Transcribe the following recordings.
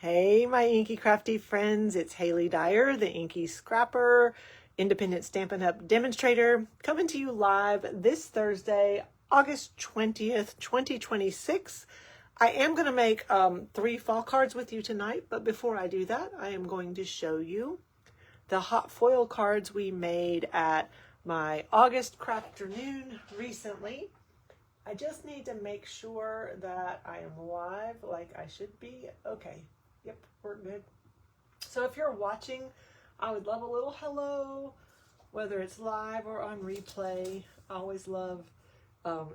Hey, my inky crafty friends, it's Haley Dyer, the Inky Scrapper, independent Stampin' Up! Demonstrator, coming to you live this Thursday, August 20th, 2026. I am going to make 3 fall cards with you tonight, but before I do that, I am going to show you the hot foil cards we made at my August Crafternoon recently. I just need to make sure that I am live like I should be. Okay. Yep, we're good. So if you're watching, I would love a little hello, whether it's live or on replay. I always love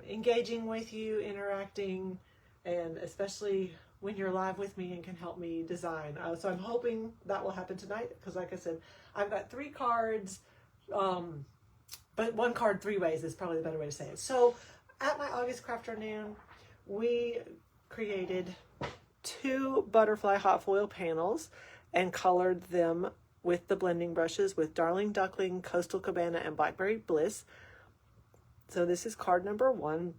engaging with you, interacting, and especially when you're live with me and can help me design. So I'm hoping that will happen tonight because, like I said, I've got 3 cards, but 1 card 3 ways is probably the better way to say it. So at my August Crafternoon, we created 2 butterfly hot foil panels and colored them with the blending brushes with Darling Duckling, Coastal Cabana, and Blackberry Bliss. So this is card number 1.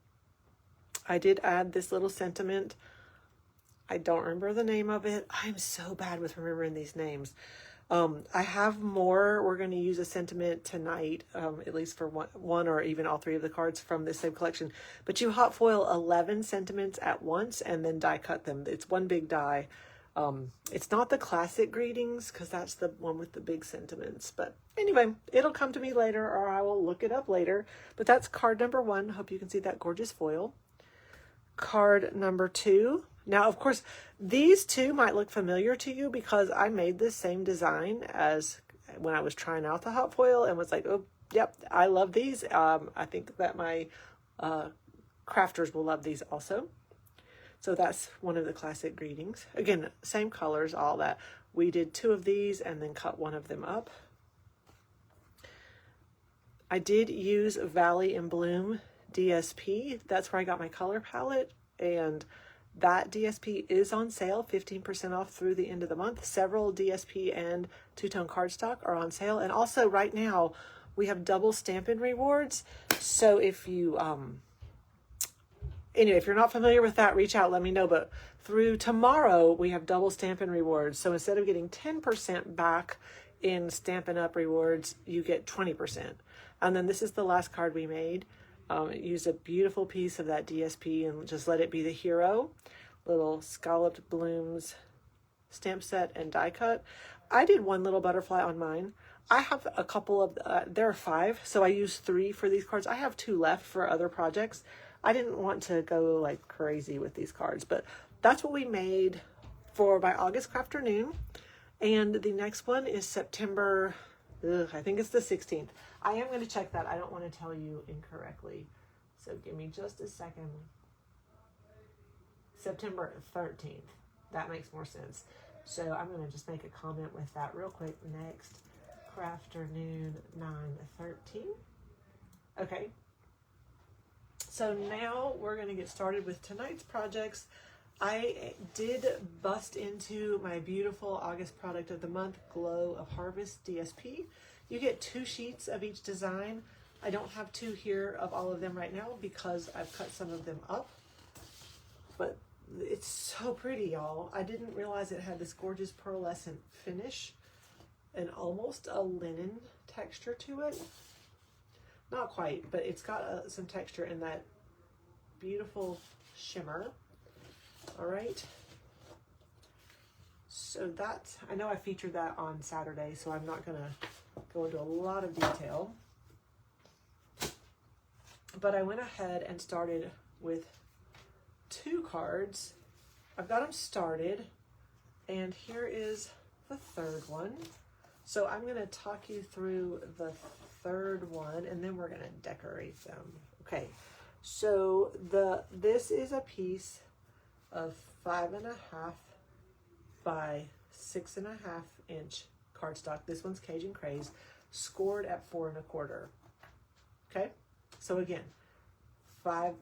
I did add this little sentiment. I don't remember the name of it. I'm so bad with remembering these names. I have more. We're going to use a sentiment tonight, at least for one or even all 3 of the cards from this same collection. But you hot foil 11 sentiments at once and then die cut them. It's one big die. It's not the classic greetings because that's the one with the big sentiments. But anyway, it'll come to me later or I will look it up later. But that's card number 1. Hope you can see that gorgeous foil. Card number 2. Now, of course, these 2 might look familiar to you because I made this same design as when I was trying out the hot foil and was like, oh, yep, I love these. I think that my crafters will love these also. So that's one of the classic greetings. Again, same colors, all that. We did 2 of these and then cut 1 of them up. I did use Valley and Bloom DSP. That's where I got my color palette, and that DSP is on sale, 15% off through the end of the month. Several DSP and two-tone cardstock are on sale. And also right now we have double Stampin' rewards. So if you, anyway, if you're not familiar with that, reach out, let me know. But through tomorrow we have double Stampin' rewards. So instead of getting 10% back in Stampin' Up! Rewards, you get 20%. And then this is the last card we made. Use a beautiful piece of that DSP and just let it be the hero. Little scalloped blooms stamp set and die cut. I did 1 little butterfly on mine. I have a couple of, there are 5, so I used 3 for these cards. I have 2 left for other projects. I didn't want to go like crazy with these cards, but that's what we made for my August Crafternoon. And the next one is September, I think it's the 16th. I am going to check that. I don't want to tell you incorrectly. So give me just a second. September 13th. That makes more sense. So I'm going to just make a comment with that real quick. Next Crafternoon 9/13. Okay. So now we're going to get started with tonight's projects. I did bust into my beautiful August product of the month, Glow of Harvest DSP. You get 2 sheets of each design. I don't have 2 here of all of them right now because I've cut some of them up. But it's so pretty, y'all. I didn't realize it had this gorgeous pearlescent finish and almost a linen texture to it. Not quite, but it's got some texture in that beautiful shimmer. All right. So that's, I know I featured that on Saturday, so I'm not going to go into a lot of detail. But I went ahead and started with 2 cards. I've got them started, and here is the 3rd one. So I'm going to talk you through the 3rd one, and then we're going to decorate them. Okay, so this is a piece of 5.5 by 6.5 inch cardstock. This one's Cajun Craze, scored at 4 1/4. Okay, so again, 5.5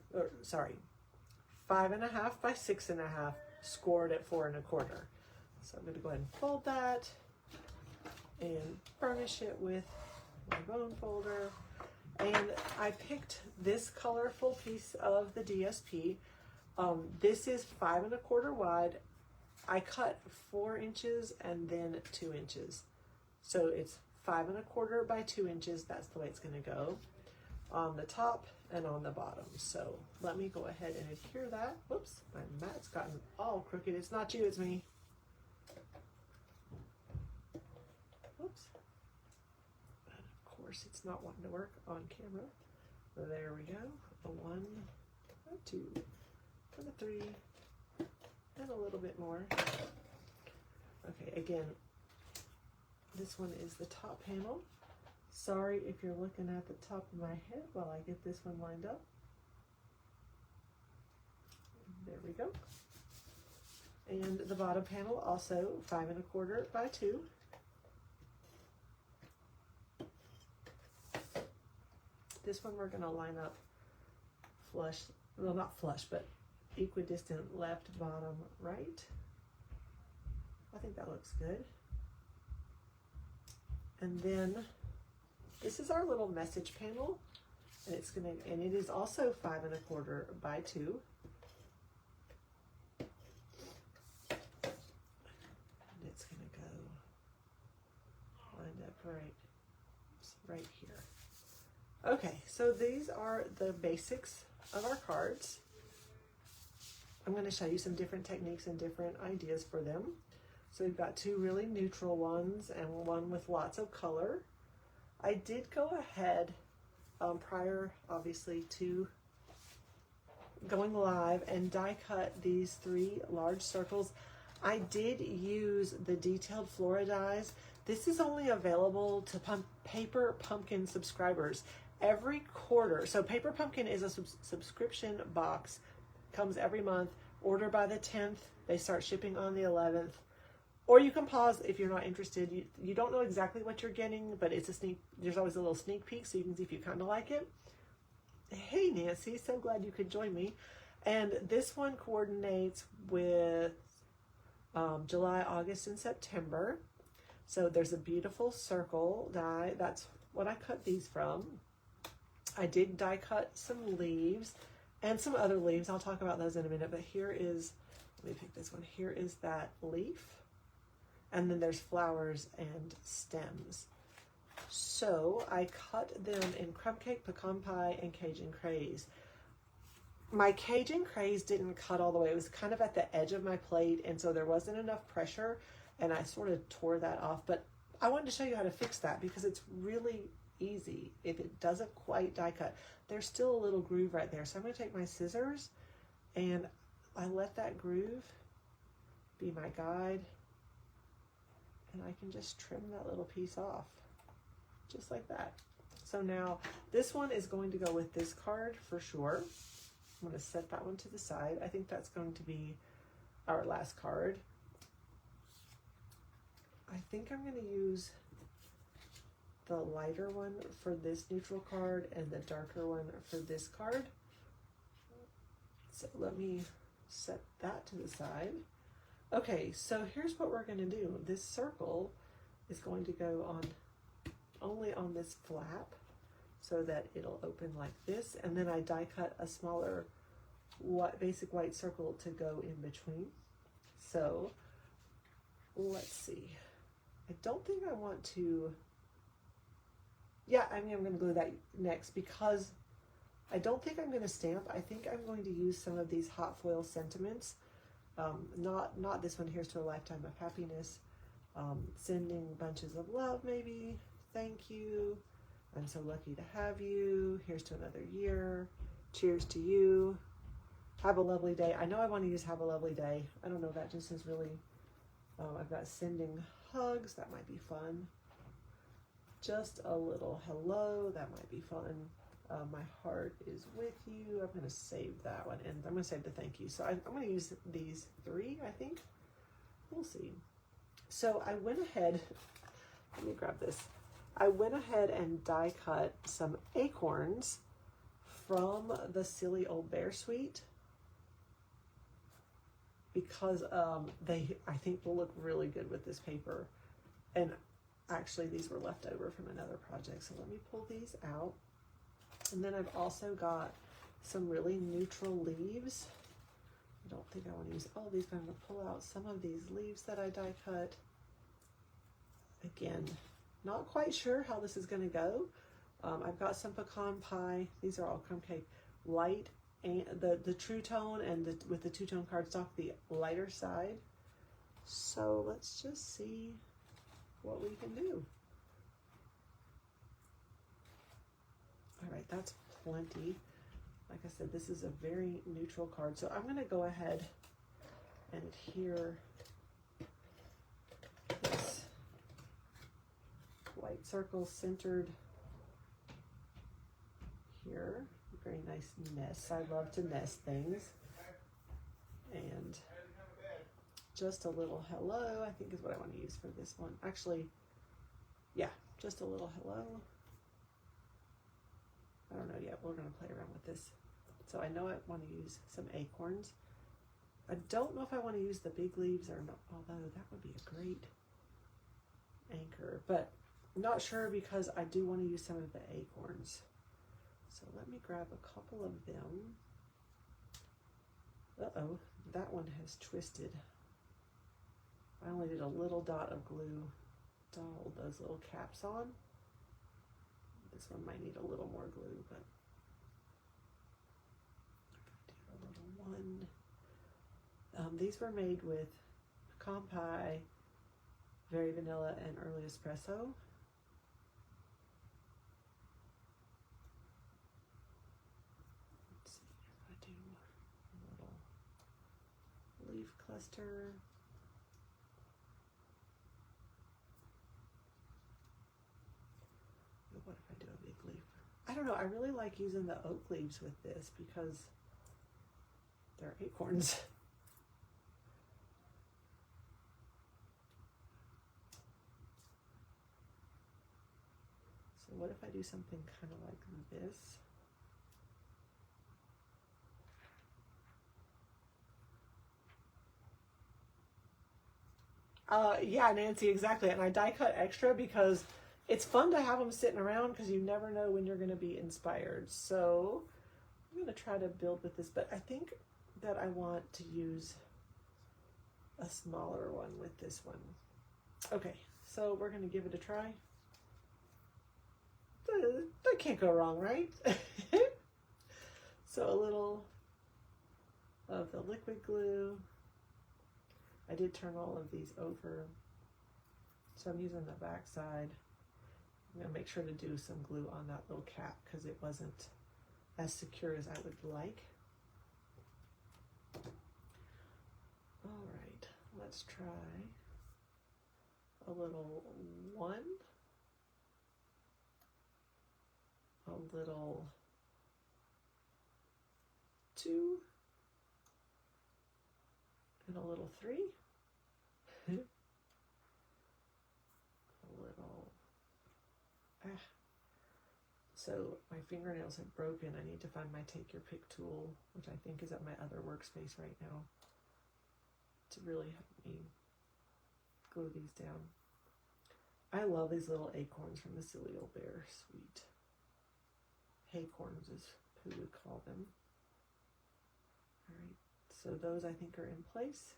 by 6.5, scored at 4 1/4. So I'm going to go ahead and fold that and burnish it with my bone folder. And I picked this colorful piece of the DSP. This is 5 1/4 wide I cut 4 inches and then 2 inches. So it's 5 1/4 by 2 inches. That's the way it's going to go on the top and on the bottom. So let me go ahead and adhere that. Whoops, my mat's gotten all crooked. It's not you, it's me. Whoops. And of course, it's not wanting to work on camera. There we go. A 1, a 2, and a 3, and a little bit more. Okay, again, this one is the top panel. Sorry if you're looking at the top of my head while I get this one lined up. There we go. And the bottom panel also 5 1/4 by 2. This one we're going to line up flush, well, not flush, but equidistant left, bottom, right. I think that looks good. And then this is our little message panel, and it is also 5 1/4 by 2. And it's gonna go lined up right here. Okay, so these are the basics of our cards. I'm going to show you some different techniques and different ideas for them. So we've got 2 really neutral ones and one with lots of color. I did go ahead prior, obviously, to going live and die cut these 3 large circles. I did use the detailed Flora dies. This is only available to Paper Pumpkin subscribers. Every quarter, so Paper Pumpkin is a subscription box, comes every month, order by the 10th, they start shipping on the 11th, or you can pause if you're not interested. You don't know exactly what you're getting, but it's there's always a little sneak peek so you can see if you kind of like it. Hey Nancy, so glad you could join me. And this one coordinates with July, August, and September. So there's a beautiful circle die, that's what I cut these from. I did die cut some leaves and some other leaves. I'll talk about those in a minute, but here is, let me pick this one. Here is that leaf. And then there's flowers and stems. So I cut them in crumb cake, pecan pie, and Cajun craze. My Cajun craze didn't cut all the way. It was kind of at the edge of my plate, and so there wasn't enough pressure, and I sort of tore that off. But I wanted to show you how to fix that because it's really easy if it doesn't quite die cut. There's still a little groove right there. So I'm going to take my scissors and I let that groove be my guide, and I can just trim that little piece off just like that. So now this one is going to go with this card for sure. I'm going to set that one to the side. I think that's going to be our last card. I think I'm going to use the lighter one for this neutral card and the darker one for this card. So let me set that to the side. Okay, so here's what we're going to do. This circle is going to go on only on this flap so that it'll open like this, and then I die cut a smaller basic white circle to go in between. So let's see. I don't think I want to, yeah, I mean, I'm going to glue that next because I don't think I'm going to stamp. I think I'm going to use some of these hot foil sentiments. Not this one, Here's to a Lifetime of Happiness. Sending bunches of love, maybe. Thank you. I'm so lucky to have you. Here's to another year. Cheers to you. Have a lovely day. I know I want to use have a lovely day. I don't know, that just is really, I've got sending hugs. That might be fun. Just a little hello. That might be fun. My heart is with you. I'm going to save that one, and I'm going to save the thank you. So I'm going to use these 3, I think. We'll see. So I went ahead, let me grab this. I went ahead and die cut some acorns from the Silly Old Bear Suite because they, I think, will look really good with this paper. And actually, these were left over from another project. So let me pull these out. And then I've also got some really neutral leaves I don't think I want to use all these, but I'm going to pull out some of these leaves that I die cut. Again, not quite sure how this is going to go. I've got some pecan pie. These are all crumb cake light, and the true tone, and with the two-tone cardstock, the lighter side. So let's just see what we can do. All right, that's plenty. Like I said, this is a very neutral card. So I'm going to go ahead and adhere this white circle centered here. Very nice nest. I love to nest things. And just a little hello, I think is what I want to use for this one. Actually, yeah, just a little hello. I don't know yet. We're going to play around with this. So I know I want to use some acorns. I don't know if I want to use the big leaves or not, although that would be a great anchor. But I'm not sure because I do want to use some of the acorns. So let me grab a couple of them. Uh-oh, that one has twisted. I only did a little dot of glue to hold those little caps on. This one might need a little more glue, but do a little one. These were made with pecan pie, very vanilla, and early espresso. Let's see if I do a little leaf cluster. What if I do a big leaf? I don't know. I really like using the oak leaves with this because they're acorns. So what if I do something kind of like this? Yeah, Nancy, exactly. And I die cut extra because it's fun to have them sitting around because you never know when you're going to be inspired. So I'm going to try to build with this, but I think that I want to use a smaller one with this one. Okay, so we're going to give it a try. That can't go wrong, right? So a little of the liquid glue. I did turn all of these over, so I'm using the back side. I'm going to make sure to do some glue on that little cap because it wasn't as secure as I would like. All right, let's try a little one, a little two, and a little three. A little, So my fingernails have broken. I need to find my take your pick tool, which I think is at my other workspace right now, to really help me glue these down. I love these little acorns from the Silly Old Bear. Sweet. Haycorns is who we call them. All right, so those I think are in place.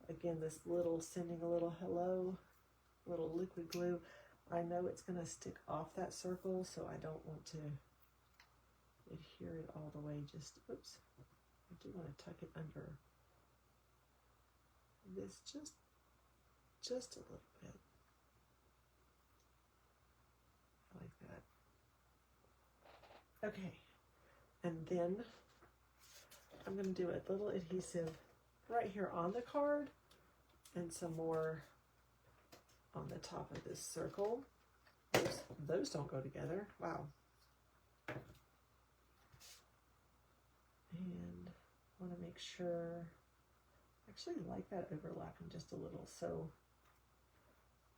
Again, this little, sending a little hello, little liquid glue. I know it's going to stick off that circle, so I don't want to adhere it all the way. Just, oops, I do want to tuck it under this just a little bit. Like that. Okay, and then I'm going to do a little adhesive right here on the card and some more on the top of this circle. Those don't go together. Wow. And I want to make sure, I actually like that overlapping just a little. So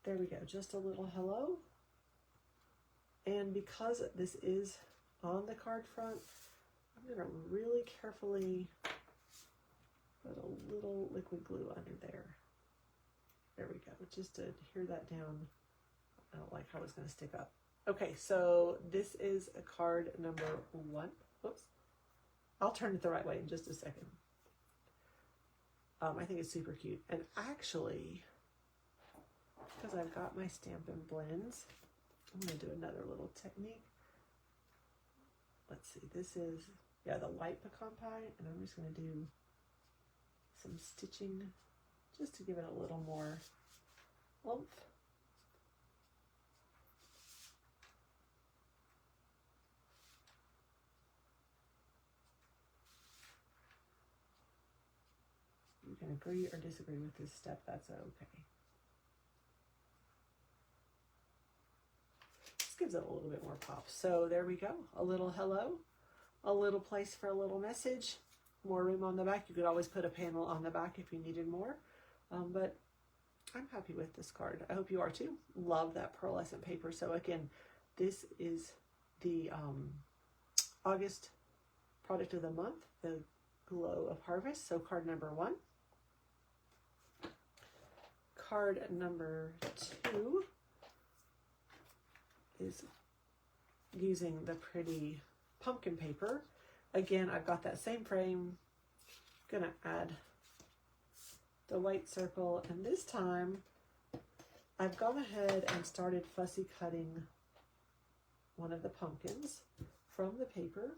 there we go, just a little hello. And because this is on the card front, I'm going to really carefully put a little liquid glue under there. There we go, just to adhere that down. I don't like how it's going to stick up. Okay, so this is a card number 1. Oops. I'll turn it the right way in just a second. I think it's super cute. And actually, because I've got my Stampin' Blends, I'm going to do another little technique. Let's see, this is, yeah, the light pecan pie, and I'm just going to do some stitching just to give it a little more oomph. You can agree or disagree with this step, that's okay. This gives it a little bit more pop. So there we go, a little hello, a little place for a little message, more room on the back. You could always put a panel on the back if you needed more, but I'm happy with this card. I hope you are too. Love that pearlescent paper. So again, this is the August product of the month, the Glow of Harvest. So card number 1. Card number 2 is using the pretty pumpkin paper. Again, I've got that same frame. Gonna add the white circle, and this time I've gone ahead and started fussy cutting one of the pumpkins from the paper.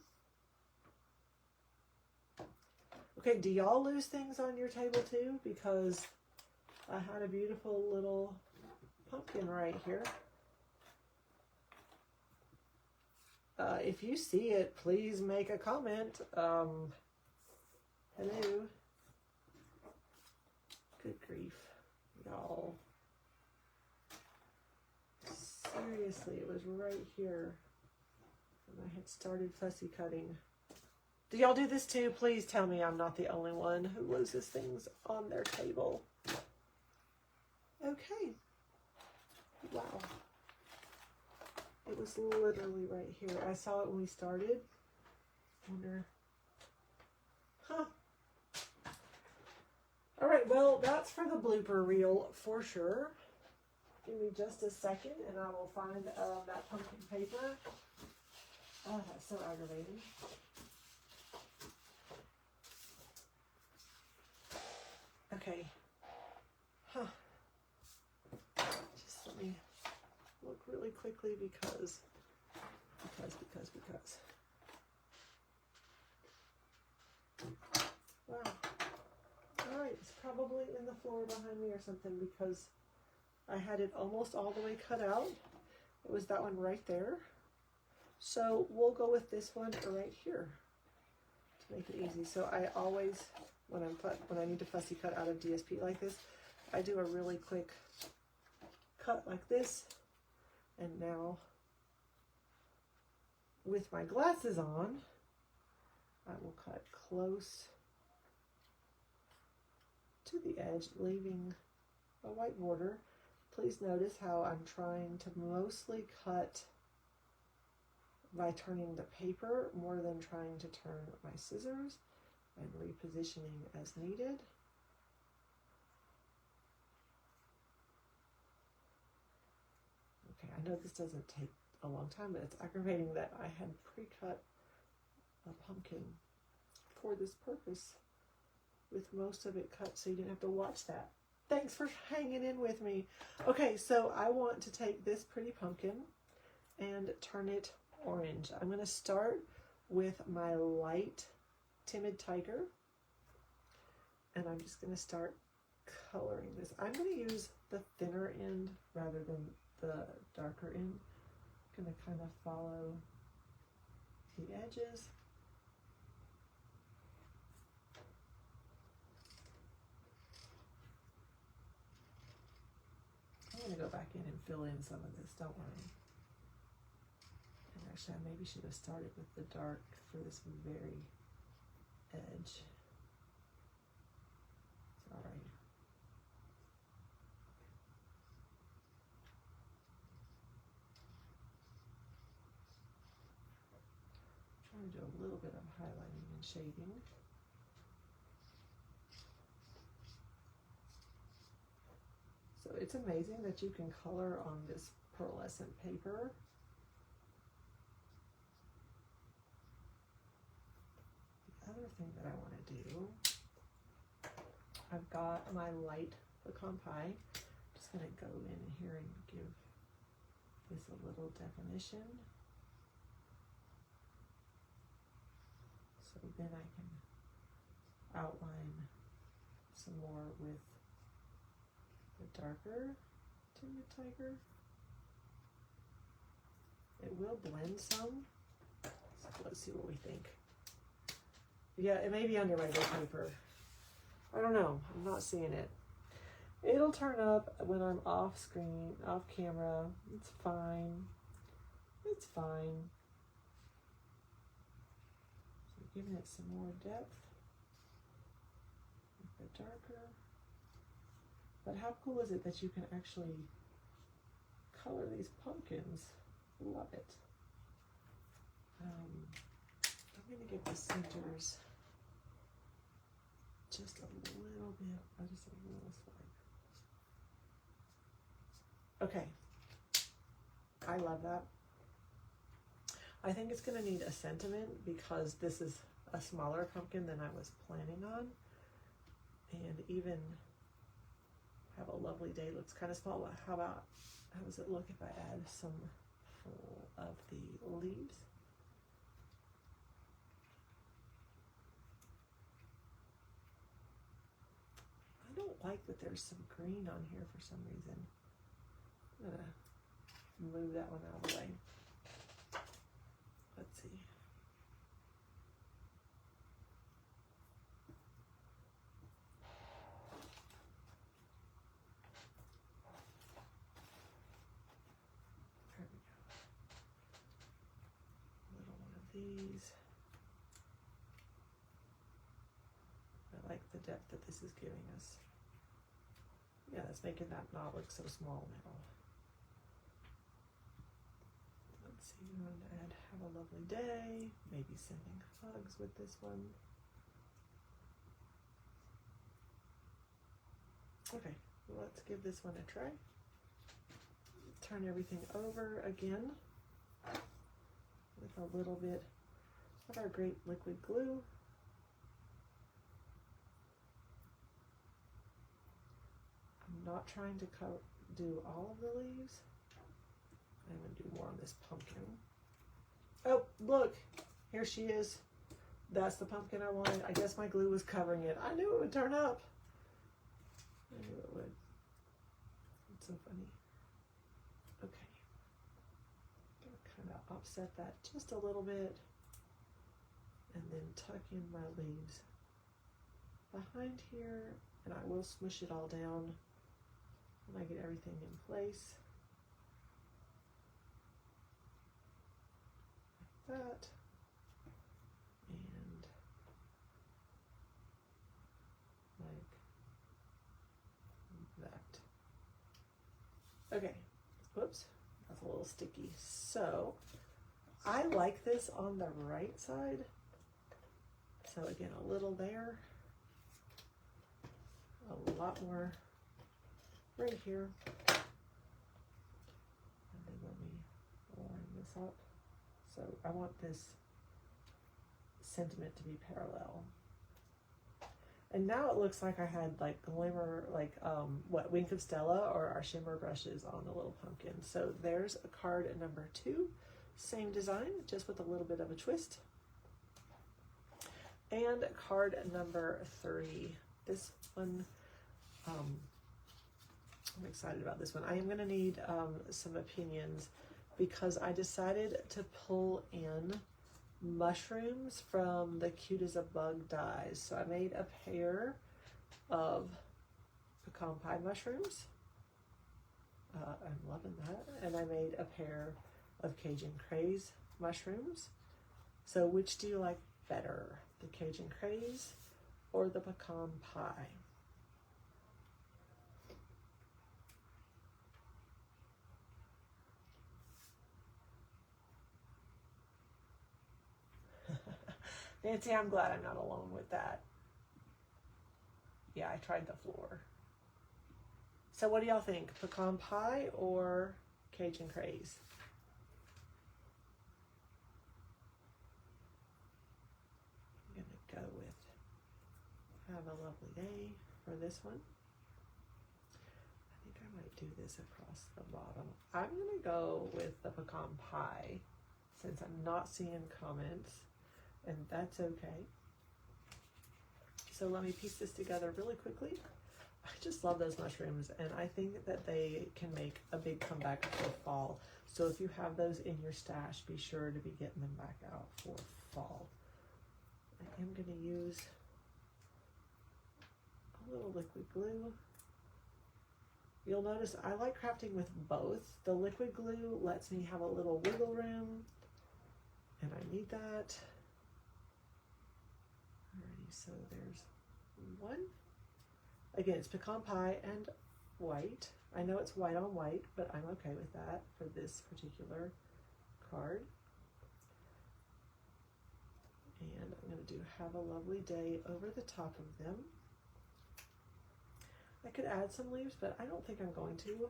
Okay, do y'all lose things on your table too? Because I had a beautiful little pumpkin right here. If you see it, please make a comment. Hello. Good grief, y'all. Seriously, it was right here when I had started fussy cutting. Do y'all do this too? Please tell me I'm not the only one who loses things on their table. Okay. Wow. It was literally right here. I saw it when we started. Wonder. Huh. All right, well, that's for the blooper reel for sure. Give me just a second and I will find that pumpkin paper. Oh, that's so aggravating. Okay. Huh. Just let me look really quickly because. Wow. All right, it's probably in the floor behind me or something because I had it almost all the way cut out. It was that one right there. So we'll go with this one right here to make it easy. So I always, when I need to fussy cut out of DSP like this, I do a really quick cut like this. And now with my glasses on, I will cut close to the edge, leaving a white border. Please notice how I'm trying to mostly cut by turning the paper more than trying to turn my scissors, and repositioning as needed. Okay, I know this doesn't take a long time, but it's aggravating that I had pre-cut a pumpkin for this purpose with most of it cut so you didn't have to watch that. Thanks for hanging in with me. Okay, so I want to take this pretty pumpkin and turn it orange. I'm going to start with my light Timid Tiger, and I'm just going to start coloring this. I'm going to use the thinner end rather than the darker end. I'm going to kind of follow the edges. I'm going to go back in and fill in some of this, don't worry. And actually, I maybe should have started with the dark for this very edge. All right. I'm trying to do a little bit of highlighting and shading. So it's amazing that you can color on this pearlescent paper. The other thing that I want to do I've got my light pecan pie. Just gonna go in here and give this a little definition. So then I can outline some more with the darker Timid Tiger. It will blend some. So let's see what we think. Yeah, it may be under my paper. I don't know. I'm not seeing it. It'll turn up when I'm off screen, off camera. It's fine. It's fine. So giving it some more depth with the darker. But how cool is it that you can actually color these pumpkins? Love it. I'm going to give the centers just a little bit, just a little swipe. Okay, I love that. I think it's going to need a sentiment because this is a smaller pumpkin than I was planning on, and even Have a Lovely Day looks kind of small. How does it look if I add some full of the leaves? I don't like that there's some green on here for some reason. I'm gonna move that one out of the way. Let's see. There we go. A little one of these. I like the depth that this is giving us. Yeah, that's making that not look so small now. Let's see, we want to add Have a Lovely Day, maybe sending hugs with this one. Okay, well, let's give this one a try. Turn everything over again with a little bit of our great liquid glue. I'm not trying to do all of the leaves. I'm going to do more on this pumpkin. Oh, look, here she is. That's the pumpkin I wanted. I guess my glue was covering it. I knew it would turn up. I knew it would. It's so funny. Okay. I'm going to kind of offset that just a little bit and then tuck in my leaves behind here, and I will smush it all down when I get everything in place. Like that. And like that. Okay, whoops, that's a little sticky. So I like this on the right side. So again, a little there, a lot more right here. And then let me line this up. So I want this sentiment to be parallel. And now it looks like I had like glimmer, like what, Wink of Stella or our shimmer brushes on the little pumpkin. So there's a card at number 2, same design, just with a little bit of a twist. And card number 3, this one, I'm excited about this one. I am going to need some opinions because I decided to pull in mushrooms from the Cute as a Bug dies. So I made a pair of pecan pie mushrooms. I'm loving that. And I made a pair of Cajun Craze mushrooms. So which do you like better, the Cajun Craze or the pecan pie? Nancy, I'm glad I'm not alone with that. Yeah, I tried the floor. So what do y'all think? Pecan pie or Cajun Craze? I'm gonna go with Have a Lovely Day for this one. I think I might do this across the bottom. I'm gonna go with the pecan pie since I'm not seeing comments, and that's okay. So let me piece this together really quickly. I just love those mushrooms, and I think that they can make a big comeback for fall. So if you have those in your stash, be sure to be getting them back out for fall. I am going to use a little liquid glue. You'll notice I like crafting with both. The liquid glue lets me have a little wiggle room, and I need that. Alrighty, so there's one. Again, it's pecan pie and white. I know it's white on white, but I'm okay with that for this particular card. And I'm going to do Have a Lovely Day over the top of them. I could add some leaves, but I don't think I'm going to.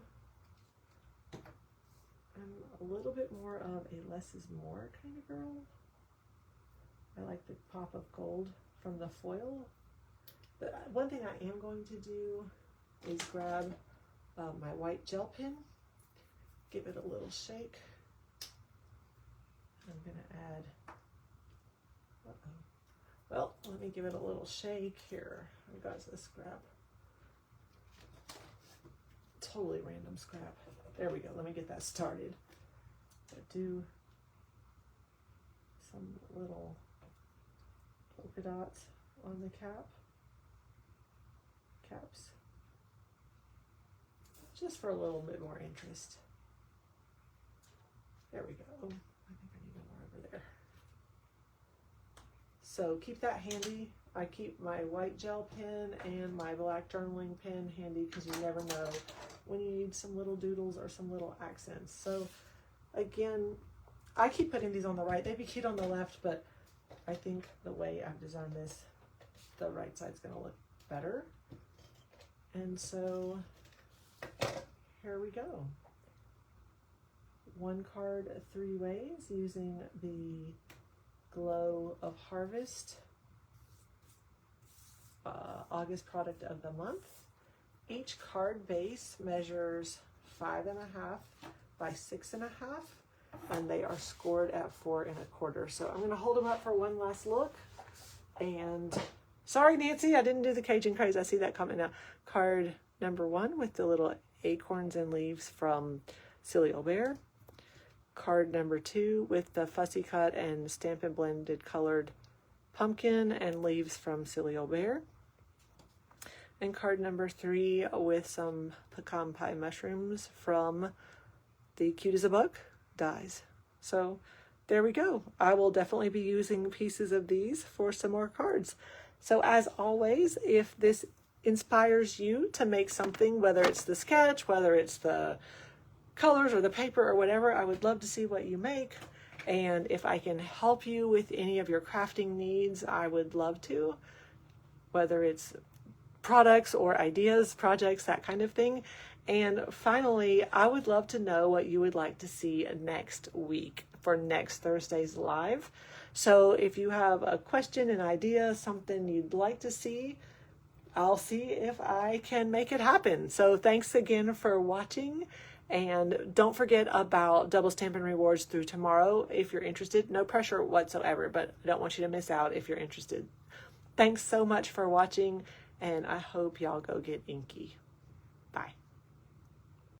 I'm a little bit more of a less is more kind of girl. I like the pop of gold from the foil. But one thing I am going to do is grab my white gel pen, give it a little shake. I'm going to add, well, let me give it a little shake here. I got this scrap. Totally random scrap. There we go. Let me get that started. Do some little polka dots on the caps, just for a little bit more interest. There we go. I think I need more over there. So keep that handy. I keep my white gel pen and my black journaling pen handy because you never know when you need some little doodles or some little accents. So again, I keep putting these on the right. They'd be cute on the left, but I think the way I've designed this, the right side's going to look better. And so here we go. One card 3 ways using the Glow of Harvest August product of the month. Each card base measures 5.5 by 6.5, and they are scored at 4 1/4. So I'm going to hold them up for one last look. And sorry, Nancy, I didn't do the Cajun Craze. I see that comment now. Card number 1 with the little acorns and leaves from Silly Old Bear. Card number 2 with the fussy cut and Stampin' Blended colored pumpkin and leaves from Silly Old Bear. And card number 3 with some pecan pie mushrooms from the Cute as a Bug dies. So there we go. I will definitely be using pieces of these for some more cards. So as always, if this inspires you to make something, whether it's the sketch, whether it's the colors or the paper or whatever, I would love to see what you make. And if I can help you with any of your crafting needs, I would love to, whether it's products or ideas, projects, that kind of thing. And finally, I would love to know what you would like to see next week for next Thursday's live. So if you have a question, an idea, something you'd like to see, I'll see if I can make it happen. So thanks again for watching. And don't forget about Double Stampin' Rewards through tomorrow if you're interested. No pressure whatsoever, but I don't want you to miss out if you're interested. Thanks so much for watching, and I hope y'all go get inky.